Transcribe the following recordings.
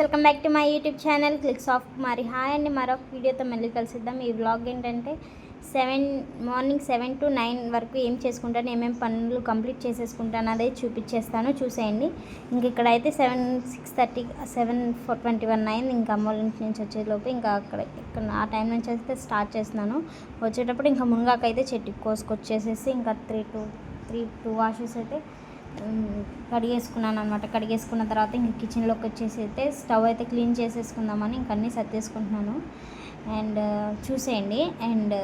Welcome back to my YouTube channel clicks of Kumari. Hi అండి, మరొక వీడియోతో మళ్ళీ కలిసిద్దాం. ఈ వ్లాగ్ ఏంటంటే మార్నింగ్ 7 to 9 వరకు ఏం చేసుకుంటాను, ఏమేమి పనులు కంప్లీట్ చేసేసుకుంటాను అదే చూపించేస్తాను, చూసేయండి. ఇంక ఇక్కడైతే 7:21 అయింది. ఇంకా అమ్మ వాళ్ళ నుంచి వచ్చేలోపు ఇంకా ఇక్కడ ఆ టైం నుంచి అయితే స్టార్ట్ చేస్తున్నాను. వచ్చేటప్పుడు ఇంకా మునగాకైతే చెట్టుకి కోసుకొచ్చేసేసి ఇంకా 3 వాషెస్ అయితే కడిగేసుకున్నాను అనమాట. కడిగేసుకున్న తర్వాత ఇంక కిచెన్లోకి వచ్చేసి అయితే స్టవ్ అయితే క్లీన్ చేసేసుకుందామని ఇంక అన్నీ సర్దేసుకుంటున్నాను. అండ్ చూసేయండి. అండ్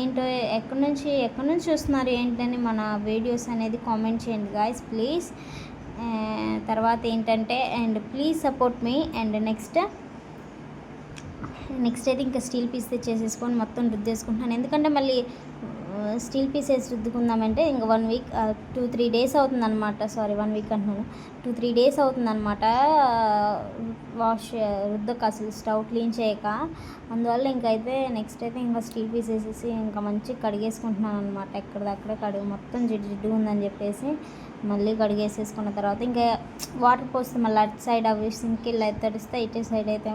ఏంటో ఎక్కడి నుంచి చూస్తున్నారు ఏంటని మన వీడియోస్ అనేది కామెంట్ చేయండి గాయస్ ప్లీజ్. తర్వాత ఏంటంటే and please support me. And next అయితే ఇంకా స్టీల్ పీస్ తెచ్చేసేసుకొని మొత్తం రుద్దేసుకుంటున్నాను. ఎందుకంటే మళ్ళీ స్టీల్ పీసెస్ రుద్దుకుందామంటే ఇంకా 1 వీక్ 2-3 డేస్ అవుతుందన్నమాట. 1 వీక్ అంటున్నాను, 2-3 డేస్ అవుతుందన్నమాట రుద్దక, అసలు స్టవ్ క్లీన్ చేయక. అందువల్ల ఇంకైతే నెక్స్ట్ అయితే ఇంకా స్టీల్ పీస్ వేసేసి ఇంకా మంచిగా కడిగేసుకుంటున్నాను అనమాట. ఎక్కడిదక్కడే మొత్తం జిడ్డు ఉందని చెప్పేసి మళ్ళీ కడిగేసేసుకున్న తర్వాత ఇంకా వాటర్ పోస్తే మళ్ళీ అటు సైడ్ అవి సింక్ ఇలా తడిస్తే, ఇటు సైడ్ అయితే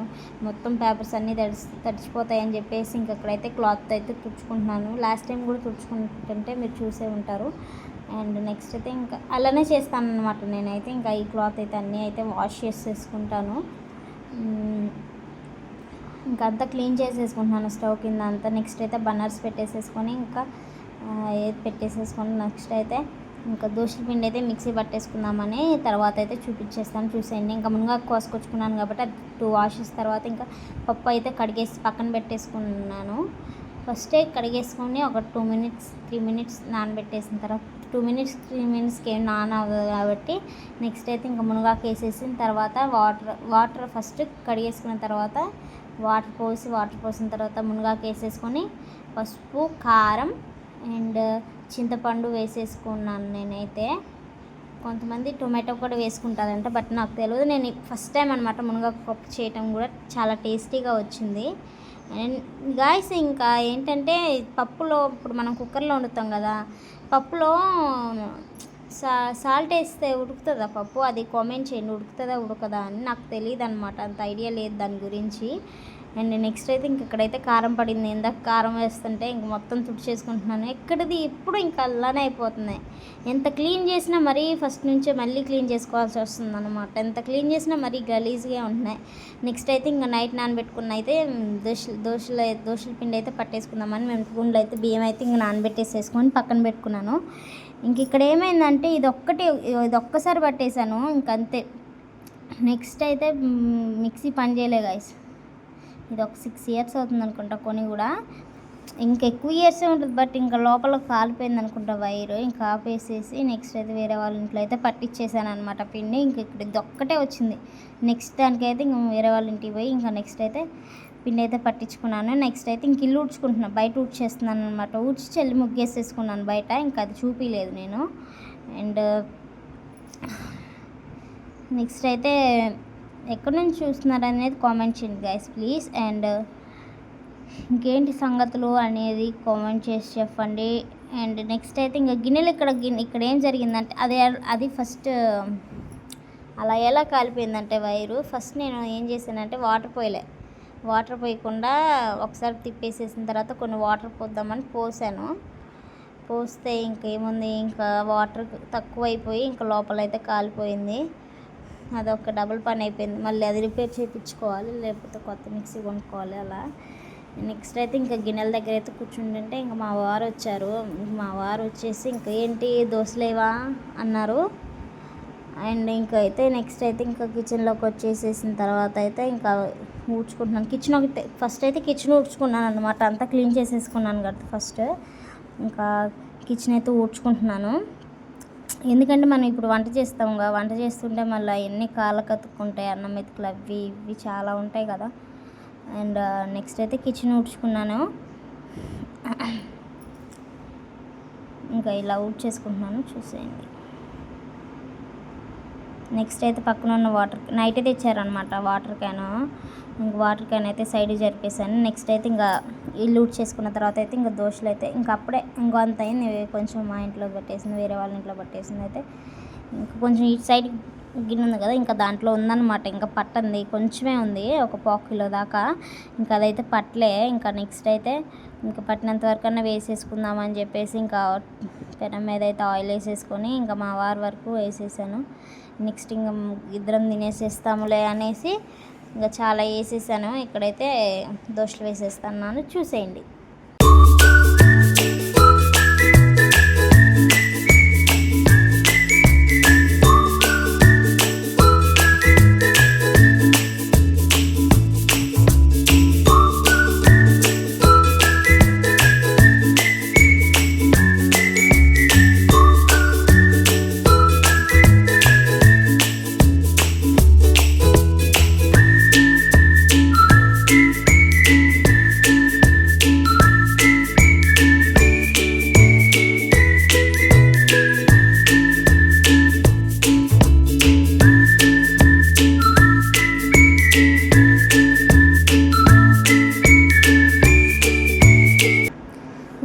మొత్తం పేపర్స్ అన్నీ తడిచిపోతాయని చెప్పేసి ఇంక అక్కడైతే క్లాత్ అయితే తుడుచుకుంటున్నాను. లాస్ట్ టైం కూడా తుడుచుకుంటుంటే మీరు చూసే ఉంటారు. అండ్ నెక్స్ట్ అయితే ఇంకా అలానే చేస్తాను అనమాట నేనైతే. ఇంకా ఈ క్లాత్ అయితే అన్నీ అయితే వాష్ చేసేసుకుంటాను. ఇంకా అంతా క్లీన్ చేసేసుకుంటున్నాను స్టవ్ కింద అంతా. నెక్స్ట్ అయితే బన్నర్స్ పెట్టేసేసుకొని ఇంకా పెట్టేసేసుకొని నెక్స్ట్ అయితే ఇంకా దోశల పిండి అయితే మిక్సీ పట్టేసుకుందామని తర్వాత అయితే చూపించేస్తాను, చూసేయండి. ఇంకా ముందుగా కోసుకొచ్చుకున్నాను కాబట్టి 2 వాషెస్ తర్వాత ఇంకా పప్పు అయితే కడిగేసి పక్కన పెట్టేసుకున్నాను. ఫస్టే కడిగేసుకొని ఒక 2-3 మినిట్స్ నానబెట్టేసిన తర్వాత 2-3 మినిట్స్కి ఏం నానదు కాబట్టి నెక్స్ట్ అయితే ఇంకా మునగాకు వేసేసిన తర్వాత వాటర్ ఫస్ట్ కడిగేసుకున్న తర్వాత వాటర్ పోసిన తర్వాత మునగాకు వేసేసుకొని పసుపు, కారం అండ్ చింతపండు వేసేసుకున్నాను నేనైతే. కొంతమంది టొమాటో కూడా వేసుకుంటారంట, బట్ నాకు తెలియదు. నేను ఫస్ట్ టైం అనమాట మునగాకు పప్పు చేయటం, కూడా చాలా టేస్టీగా వచ్చింది. అండ్ గాయస్ ఇంకా ఏంటంటే పప్పులో ఇప్పుడు మనం కుక్కర్లో వండుతాం కదా, పప్పులో సాల్ట్ వేస్తే ఉడుకుతుందా పప్పు? అది కామెంట్ చేయండి, ఉడుకుతుందా ఉడకదా అని. నాకు తెలియదు అనమాట, అంత ఐడియా లేదు దాని గురించి. అండ్ నెక్స్ట్ అయితే ఇంక ఇక్కడైతే కారం పడింది. ఇందాక కారం వేస్తుంటే ఇంక మొత్తం తుడిచేసుకుంటున్నాను. ఎక్కడిది ఎప్పుడు ఇంకా అలానే అయిపోతున్నాయి. ఎంత క్లీన్ చేసినా మరీ ఫస్ట్ నుంచే మళ్ళీ క్లీన్ చేసుకోవాల్సి వస్తుంది అనమాట. ఎంత క్లీన్ చేసినా మరీ గలీజ్గా ఉంటున్నాయి. నెక్స్ట్ అయితే ఇంకా నైట్ నానబెట్టుకున్న అయితే దోశల పిండి అయితే పట్టేసుకుందామని మేము గుండ్లు అయితే బియ్యం అయితే ఇంక నానబెట్టేసేసుకొని పక్కన పెట్టుకున్నాను. ఇంక ఇక్కడ ఏమైందంటే ఇది ఒక్కసారి పట్టేశాను ఇంకంతే. నెక్స్ట్ అయితే మిక్సీ పని చేయలే గాయస్. ఇది ఒక 6 ఇయర్స్ అవుతుంది అనుకుంటా కొని కూడా. ఇంకా ఎక్కువ ఇయర్సే ఉంటుంది, బట్ ఇంకా లోపల కాలిపోయింది అనుకుంటా వైరు. ఇంకా ఆపేసేసి నెక్స్ట్ అయితే వేరే వాళ్ళ ఇంట్లో అయితే పట్టించేసాను అనమాట పిండి. ఇంక ఇక్కడ ఇది ఒక్కటే వచ్చింది. నెక్స్ట్ దానికైతే ఇంక వేరే వాళ్ళ ఇంటికి పోయి ఇంకా నెక్స్ట్ అయితే పిండి అయితే పట్టించుకున్నాను. నెక్స్ట్ అయితే ఇంక ఇల్లు ఊడ్చుకుంటున్నాను, బయట ఊడ్చేస్తున్నాను అనమాట. ఊడ్చి చెల్లి ముగ్గేసేసుకున్నాను బయట. ఇంకా అది చూపించలేదు నేను. అండ్ నెక్స్ట్ అయితే ఎక్కడి నుంచి చూస్తున్నారు అనేది కామెంట్ చేయండి గైస్ ప్లీజ్. అండ్ ఇంకేంటి సంగతులు అనేది కామెంట్ చేసి చెప్పండి. అండ్ నెక్స్ట్ అయితే ఇంకా గిన్నెలు ఇక్కడ ఏం జరిగిందంటే అది ఫస్ట్ అలా ఎలా కాలిపోయిందంటే వైరు, ఫస్ట్ నేను ఏం చేశానంటే వాటర్ పోయకుండా ఒకసారి తిప్పేసేసిన తర్వాత కొన్ని వాటర్ పోద్దామని పోస్తే ఇంకేముంది, ఇంకా వాటర్ తక్కువైపోయి ఇంకా లోపలైతే కాలిపోయింది. అదొక డబుల్ పని అయిపోయింది. మళ్ళీ అది రిపేర్ చేయించుకోవాలి, లేకపోతే కొత్త మిక్సీ కొనుక్కోవాలి అలా. నెక్స్ట్ అయితే ఇంకా గిన్నెల దగ్గర అయితే కూర్చుంటుంటే ఇంకా మా వారు వచ్చారు. మా వారు వచ్చేసి ఇంకా ఏంటి దోశలేవా అన్నారు. అండ్ ఇంకా అయితే నెక్స్ట్ అయితే ఇంకా కిచెన్లోకి వచ్చేసేసిన తర్వాత అయితే ఇంకా ఊడ్చుకుంటున్నాను. ఫస్ట్ అయితే కిచెన్ ఊడ్చుకున్నాను అనమాట. అంతా క్లీన్ చేసేసుకున్నాను కదా ఫస్ట్. ఇంకా కిచెన్ అయితే ఊడ్చుకుంటున్నాను. ఎందుకంటే మనం ఇప్పుడు వంట చేస్తుంటే మళ్ళీ ఎన్ని కాళ్ళ కతుక్కుంటాయి, అన్నం మెతుకులు అవి ఇవి చాలా ఉంటాయి కదా. అండ్ నెక్స్ట్ అయితే కిచెన్ ఊడ్చుకున్నాను. ఇంకా ఇలా ఊడ్చేసుకుంటున్నాను, చూసేయండి. నెక్స్ట్ అయితే పక్కన ఉన్న నైట్ తెచ్చారనమాట వాటర్ క్యాన్ అయితే సైడ్ జరిపేసాను. నెక్స్ట్ అయితే ఇంకా ఇల్లు ఊడ్చేసుకున్న తర్వాత అయితే ఇంకా దోశలు అయితే ఇంకా అప్పుడే అంత అయింది. కొంచెం మా ఇంట్లో పట్టేసింది, వేరే వాళ్ళ ఇంట్లో పట్టేసింది. అయితే ఇంకా కొంచెం ఇటు సైడ్ గిన్నె ఉంది కదా, ఇంకా దాంట్లో ఉందన్నమాట. ఇంకా పట్టంది కొంచెమే ఉంది, ఒక పావు కిలో దాకా. ఇంకా అదైతే పట్టలే. ఇంకా నెక్స్ట్ అయితే ఇంకా పట్టినంత వరకన్నా వేసేసుకుందామని చెప్పేసి ఇంకా పెనం మీద అయితే ఆయిల్ వేసేసుకొని ఇంకా మా వారి వరకు వేసేసాను. నెక్స్ట్ ఇంకా ఇద్దరం తినేసేస్తాములే అనేసి ఇంకా చాలా వేసేసాను. ఇక్కడైతే దోశలు వేసేస్తున్నాను, చూసేయండి.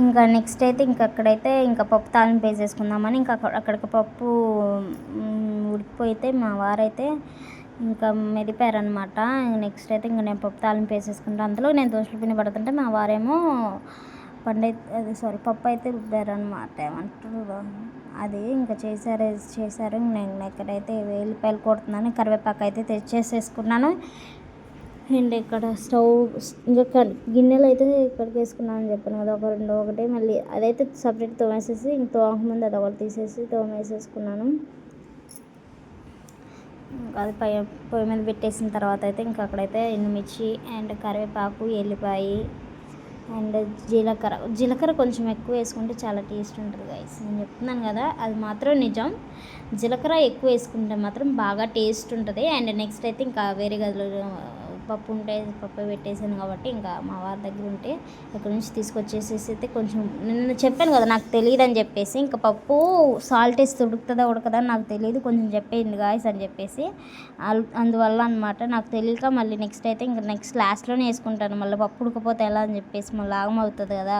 ఇంకా నెక్స్ట్ అయితే అక్కడైతే ఇంకా పప్పు తాలింపు వేసేసుకుందామని ఇంకా అక్కడికి పప్పు ఉడికిపోయితే మా వారైతే ఇంకా మెదిపారనమాట. నెక్స్ట్ అయితే ఇంకా నేను పప్పు తాలింపు వేసేసుకుంటాను. అందులో నేను దోశల పిండి పడుతుంటే మా వారేమో పప్పు అయితే రుబ్బారనమాట. ఏమంటారు అది ఇంకా చేశారు. నేను ఎక్కడైతే వెల్లిపాయలు కొడుతున్నాను, కరివేపాకు అయితే తెచ్చేసేసుకున్నాను. అండ్ ఇక్కడ స్టవ్ ఇంకా గిన్నెలు అయితే ఇక్కడికి వేసుకున్నాను అని చెప్పాను కదా, ఒకటి మళ్ళీ అదైతే సపరేట్ తోమేసేసి ఇంక తోమకముందు అది ఒకటి తీసేసి తోమేసేసుకున్నాను. అది పొయ్యి మీద పెట్టేసిన తర్వాత అయితే ఇంకా అక్కడైతే ఎండుమిర్చి అండ్ కరివేపాకు, ఎల్లిపాయ అండ్ జీలకర్ర కొంచెం ఎక్కువ వేసుకుంటే చాలా టేస్ట్ ఉంటుంది గైస్. నేను చెప్తున్నాను కదా, అది మాత్రం నిజం. జీలకర్ర ఎక్కువ వేసుకుంటే మాత్రం బాగా టేస్ట్ ఉంటుంది. అండ్ నెక్స్ట్ అయితే ఇంకా వేరే గదిలో పప్పు పెట్టేసాను కాబట్టి ఇంకా మా వారి దగ్గర ఉంటే ఇక్కడ నుంచి తీసుకొచ్చేసేసి అయితే కొంచెం నేను చెప్పాను కదా నాకు తెలియదు అని చెప్పేసి ఇంకా పప్పు సాల్ట్ వేసి ఉడుకుతుందా ఉడకదా అని నాకు తెలియదు, కొంచెం చెప్పేయండి గాయస్ అని చెప్పేసి అందువల్ల అనమాట. నాకు తెలియక మళ్ళీ నెక్స్ట్ అయితే ఇంకా లాస్ట్లోనే వేసుకుంటాను. మళ్ళీ పప్పు ఉడకపోతే ఎలా అని చెప్పేసి మళ్ళీ ఆగమవుతుంది కదా.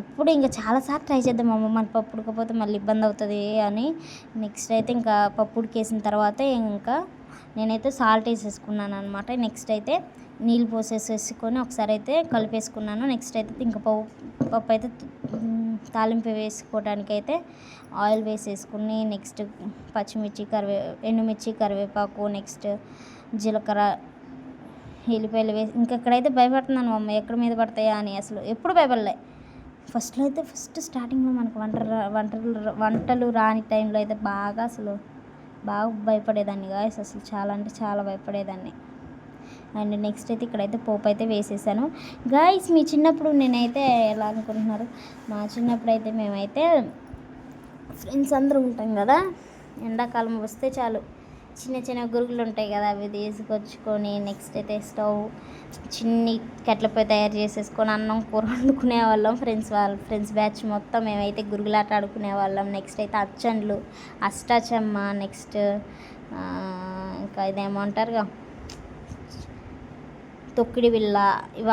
ఎప్పుడు ఇంకా చాలాసార్లు ట్రై చేద్దాం అమ్మ, మన పప్పు ఉడకపోతే మళ్ళీ ఇబ్బంది అవుతుంది అని. నెక్స్ట్ అయితే ఇంకా పప్పు ఉడికేసిన తర్వాత ఇంకా నేనైతే సాల్ట్ వేసేసుకున్నాను అనమాట. నెక్స్ట్ అయితే నీళ్ళు పోసేసుకొని ఒకసారి అయితే కలిపేసుకున్నాను. నెక్స్ట్ అయితే ఇంకా పప్పు అయితే తాలింపు వేసుకోవడానికి అయితే ఆయిల్ వేసేసుకుని నెక్స్ట్ పచ్చిమిర్చి ఎండుమిర్చి కరివేపాకు నెక్స్ట్ జీలకర్ర ఎల్లిపాయలు వేసి ఇంకెక్కడైతే భయపడుతున్నాను అమ్మ ఎక్కడ మీద పడతాయా అని. అసలు ఎప్పుడు భయపడలే. ఫస్ట్ స్టార్టింగ్లో మనకు వంటలు రాని టైంలో అయితే బాగా భయపడేదాన్ని గాయస్. అసలు చాలా అంటే చాలా భయపడేదాన్ని. అండ్ నెక్స్ట్ అయితే ఇక్కడైతే పోపు అయితే వేసేసాను గాయస్. మీ చిన్నప్పుడు నేనైతే ఎలా అనుకుంటున్నారు, మా చిన్నప్పుడు అయితే మేమైతే ఫ్రెండ్స్ అందరూ ఉంటాం కదా, ఎండాకాలం వస్తే చాలు చిన్న చిన్న గురుగులు ఉంటాయి కదా, అవి తీసుకొచ్చుకొని నెక్స్ట్ అయితే స్టవ్ చిన్ని కట్లపై తయారు చేసేసుకొని అన్నం కూర వండుకునే వాళ్ళం. ఫ్రెండ్స్ బ్యాచ్ మొత్తం మేమైతే గురుగులాట ఆడుకునే వాళ్ళం. నెక్స్ట్ అయితే అచ్చండ్లు, అష్టాచమ్మ, నెక్స్ట్ ఇంకా ఇదేమంటారుగా తొక్కిడి బిళ్ళ ఇవి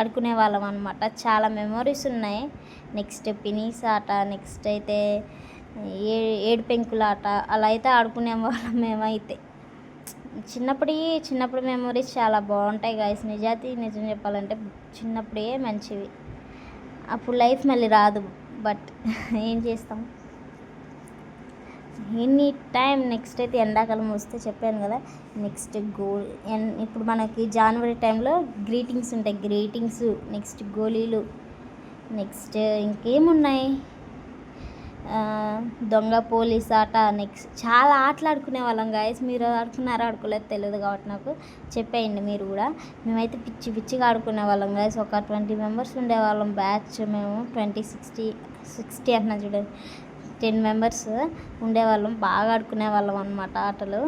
ఆడుకునే వాళ్ళం అనమాట. చాలా మెమొరీస్ ఉన్నాయి. నెక్స్ట్ పినీస్ ఆట, నెక్స్ట్ అయితే ఏడు పెంకులాట అలా అయితే ఆడుకునే వాళ్ళం మేమైతే. చిన్నప్పుడు మెమొరీస్ చాలా బాగుంటాయి గాయస్. నిజం చెప్పాలంటే చిన్నప్పుడే మంచివి. అప్పుడు లైఫ్ మళ్ళీ రాదు, బట్ ఏం చేస్తాం ఎనీ టైం. నెక్స్ట్ అయితే ఎండాకాలం వస్తే చెప్పాను కదా, నెక్స్ట్ ఇప్పుడు మనకి జనవరి టైంలో గ్రీటింగ్స్ ఉంటాయి, నెక్స్ట్ గోళీలు, నెక్స్ట్ ఇంకేమున్నాయి దొంగ పోలీస్ ఆట, నెక్స్ట్ చాలా ఆటలు ఆడుకునే వాళ్ళం గాయస్. మీరు ఆడుకున్నారో ఆడుకోలేదు తెలియదు కాబట్టి నాకు చెప్పేయండి మీరు కూడా. మేమైతే పిచ్చిగా ఆడుకునే వాళ్ళం గాయస్. ఒక 20 మెంబర్స్ ఉండేవాళ్ళం బ్యాచ్. మేము 60 అంటున్నా చూడండి, 10 మెంబర్స్ ఉండేవాళ్ళం. బాగా ఆడుకునే వాళ్ళం అనమాట ఆటలు.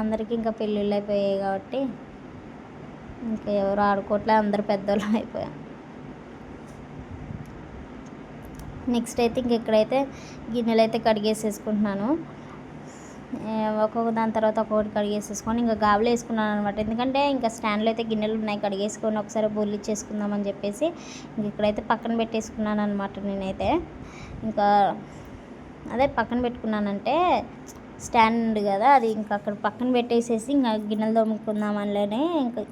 అందరికీ ఇంకా పెళ్ళిళ్ళు అయిపోయాయి కాబట్టి ఇంకా ఎవరు ఆడుకోవట్లే, అందరు పెద్దవాళ్ళం అయిపోయాం. నెక్స్ట్ అయితే ఇక్కడైతే గిన్నెలు అయితే కడిగేసేసుకుంటున్నాను. ఒక్కొక్క దాని తర్వాత ఒక్కొక్కటి కడిగేసేసుకొని ఇంకా గాబులు వేసుకున్నాను అనమాట. ఎందుకంటే ఇంకా స్టాండ్లో అయితే గిన్నెలు ఉన్నాయి, కడిగేసుకొని ఒకసారి బొల్లు ఇచ్చేసుకుందామని చెప్పేసి ఇక్కడైతే పక్కన పెట్టేసుకున్నాను అనమాట. నేనైతే ఇంకా అదే పక్కన పెట్టుకున్నానంటే స్టాండ్ ఉంది కదా, అది ఇంకా అక్కడ పక్కన పెట్టేసేసి ఇంకా గిన్నెలు తోముకుందాం అనలేనే ఇంకా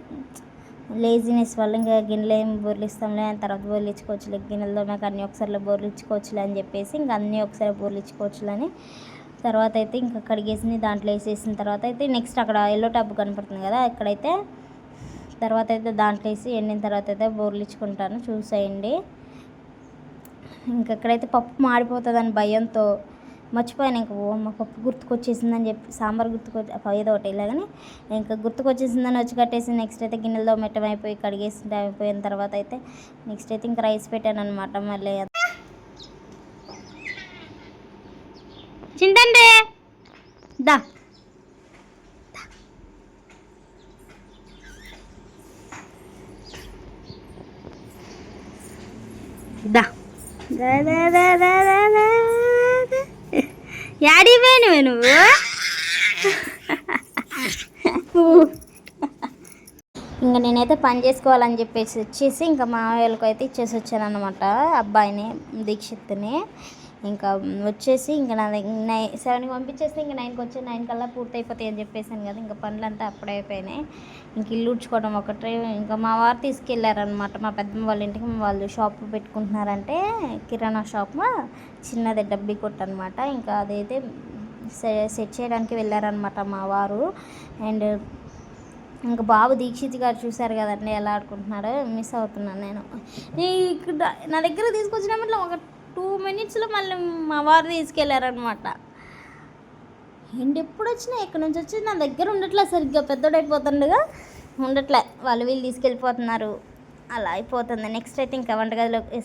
లేజినెస్ వల్ల ఇంకా గిన్నెలు ఏం బోర్లిస్తాంలే, తర్వాత బోర్లిచ్చుకోవచ్చులే, గిన్నెలు తోమాక అన్నీ ఒకసారి బోర్లిచ్చుకోవచ్చులే అని చెప్పేసి ఇంకా అన్నీ ఒకసారి బోర్లిచ్చుకోవచ్చులని తర్వాత అయితే ఇంకా కడిగేసి దాంట్లో వేసేసిన తర్వాత అయితే నెక్స్ట్ అక్కడ ఎల్లో టబ్ కనపడుతుంది కదా, అక్కడైతే తర్వాత అయితే దాంట్లో వేసి ఎండిన తర్వాత అయితే బోర్లిచ్చుకుంటాను, చూసేయండి. ఇంకెక్కడైతే పప్పు మాడిపోతుందని భయంతో మర్చిపోయాను. ఇంకా మా పప్పు గుర్తుకొచ్చేసిందని చెప్పి సాంబార్ ఏదో ఒకటి ఇలాగని ఇంకా గుర్తుకొచ్చేసిందని వచ్చి కట్టేసి నెక్స్ట్ అయితే గిన్నెలో మెట్టం అయిపోయి కడిగేసి అయిపోయిన తర్వాత అయితే నెక్స్ట్ అయితే ఇంకా రైస్ పెట్టాను అనమాట. మళ్ళీ చింతండి దా దా యాడిపోయినవే నువ్వు? ఇంకా నేనైతే పని చేసుకోవాలని చెప్పేసి వచ్చేసి ఇంకా మా వాళ్ళకి అయితే ఇచ్చేసి వచ్చాను అనమాట, అబ్బాయిని దీక్షిత్ని. ఇంకా వచ్చేసి ఇంకా నా 7కి పంపించేస్తే ఇంకా 9కి వచ్చి 9 కల్లా పూర్తి అయిపోతాయి అని చెప్పేసాను కదా, ఇంకా పనులంతా అప్పుడే అయిపోయినాయి. ఇంక ఇల్లు ఉడ్చుకోవడం ఒకటే. ఇంకా మా వారు తీసుకెళ్ళారనమాట మా పెద్దమ్మ వాళ్ళ ఇంటికి. వాళ్ళు షాప్ పెట్టుకుంటున్నారంటే కిరాణా షాప్, చిన్నది డబ్బీ కొట్టు అనమాట. ఇంకా అదైతే సెట్ చేయడానికి వెళ్ళారనమాట మా వారు. అండ్ ఇంకా బాబు దీక్షిత్ గారు చూశారు కదండి ఎలా ఆడుకుంటున్నాడో, మిస్ అవుతున్నాను నేను. ఇక్కడ నా దగ్గర తీసుకొచ్చినప్పుడు ఒక 2 మినిట్స్లో మళ్ళీ మా వారు తీసుకెళ్ళారనమాట. అండ్ ఎప్పుడు వచ్చినా ఎక్కడి నుంచి వచ్చి నా దగ్గర ఉండట్లే, సరిగ్గా పెద్దోడైపోతుండగా ఉండట్లే, వాళ్ళు వీళ్ళు తీసుకెళ్ళిపోతున్నారు, అలా అయిపోతుంది. నెక్స్ట్ అయితే ఇంకా వంటగదిలోకి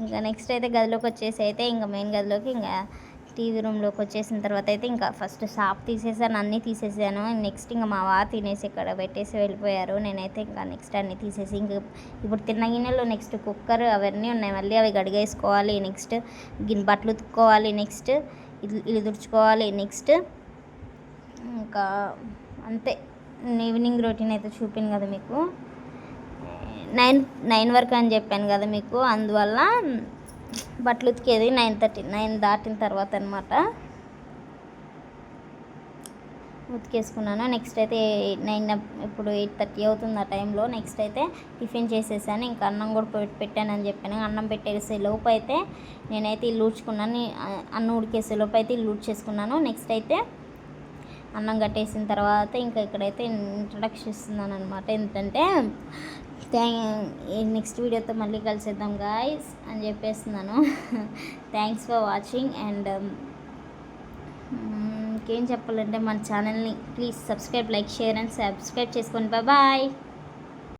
ఇంకా నెక్స్ట్ అయితే గదిలోకి వచ్చేసి అయితే ఇంకా మెయిన్ గదిలోకి ఇంకా టీవీ రూమ్లోకి వచ్చేసిన తర్వాత అయితే ఇంకా ఫస్ట్ షాప్ తీసేసాను, అన్నీ తీసేసాను. నెక్స్ట్ ఇంకా మా వారు తినేసి ఇక్కడ పెట్టేసి వెళ్ళిపోయారు. నేనైతే ఇంకా నెక్స్ట్ అన్నీ తీసేసి ఇంక ఇప్పుడు తిన్న గిన్నెలు, నెక్స్ట్ కుక్కర్ అవన్నీ ఉన్నాయి, మళ్ళీ అవి గడిగేసుకోవాలి. నెక్స్ట్ బట్టలు ఉతుక్కోవాలి, నెక్స్ట్ ఇల్లు తుడుచుకోవాలి. నెక్స్ట్ ఇంకా అంతే. ఈవినింగ్ రొటీన్ అయితే చూపాను కదా మీకు, 9 వరకు అని చెప్పాను కదా మీకు, అందువల్ల బట్టలు ఉతికేది 9 దాటిన తర్వాత అనమాట ఉతికేసుకున్నాను. నెక్స్ట్ అయితే 9 ఇప్పుడు 8:30 అవుతుంది ఆ టైంలో. నెక్స్ట్ అయితే టిఫిన్ చేసేసాను, ఇంకా అన్నం కూడా పెట్టానని చెప్పాను. అన్నం పెట్టేసే లోపు అయితే నేనైతే ఇల్లు ఊడ్చుకున్నాను, అన్నం ఉడికేసే లోపు అయితే ఇల్లు ఊడ్చేసుకున్నాను. నెక్స్ట్ అయితే అన్నం కట్టేసిన తర్వాత ఇంకా ఇక్కడైతే ఇంట్రడక్షన్ ఇస్తున్నాను అనమాట. ఏంటంటే నెక్స్ట్ వీడియోతో మళ్ళీ కలిసేద్దాం గాయ్స్ అని చెప్పేస్తున్నాను. Thanks for watching. అండ్ ఇంకేం చెప్పాలంటే మన ఛానల్ని please subscribe, like, share and subscribe చేసుకోండి. బాయ్.